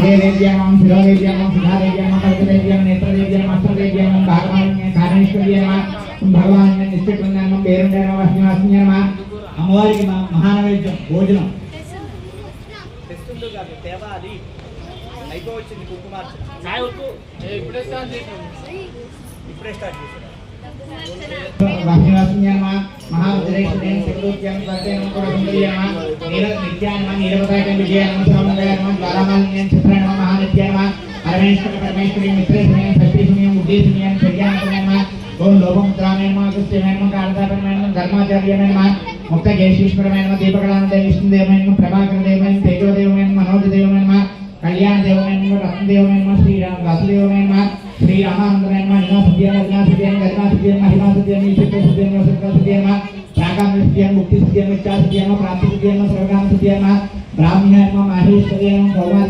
శ్రీదేవ్యాం శిరోదేవ్యాం సుధాదేవ్యాం కల్పదేవ్యాం నేత్రదేవ్యాం అష్టదేవ్యాం భాగవాన్ కారణేశ్వర్యాం భగవాన్ నిశ్చితంగా పేరుండేమ వస్నివాస్నియమ అమ్మవారికి మహానైవేద్యం భోజనం తెస్తుందో కాదు తేవాలి అయిపోవచ్చింది కుంకుమార్చన ఇప్పుడే స్టార్ట్ చేశాను వస్నివాస్నియమ మహారుద్రేశ్వరేణ శక్రోత్యం వర్తేన కోరసుందరియమ నిత్యానమ నీలపతాకం విజయానమ సౌందర్యనమ ద్వారమాలిన్యం చిత్రానమ మహానిత్యానమ పరమేశ్వర పరమేశ్వరి మిత్రేశ్వరేణ సత్యేశ్వరీయం ఉద్దేశ్వరీయం శర్యానమ ఓం లోపముద్రామేణ కృష్ణేణ కాళదాపరమేణ ధర్మాచార్యమేణ ముక్త కేశీశ్వరమేణ దీపకళానంద విష్ణుదేవమేణ ప్రభాకరదేవమేణ తేజోదేవమేణ మనోజదేవమేణ కళ్యాణదేవమేణ రత్నదేవమేణ శ్రీరామ వాసుదేవమేణ శ్రీరామానందమేణ నివాసద్యేన గర్భాసద్యేన మహిమాసద్యేన ఈశ్వరసద్యేన వసత్కసద్యేన శాకామృత్యేన ముక్తిసద్యేన ఇచ్చాసద్యేన ప్రాప్తిసద్యేన సర్వకామసద్యేన బ్రాహ్మణేన మహేశ్వర్యేన భగవాన్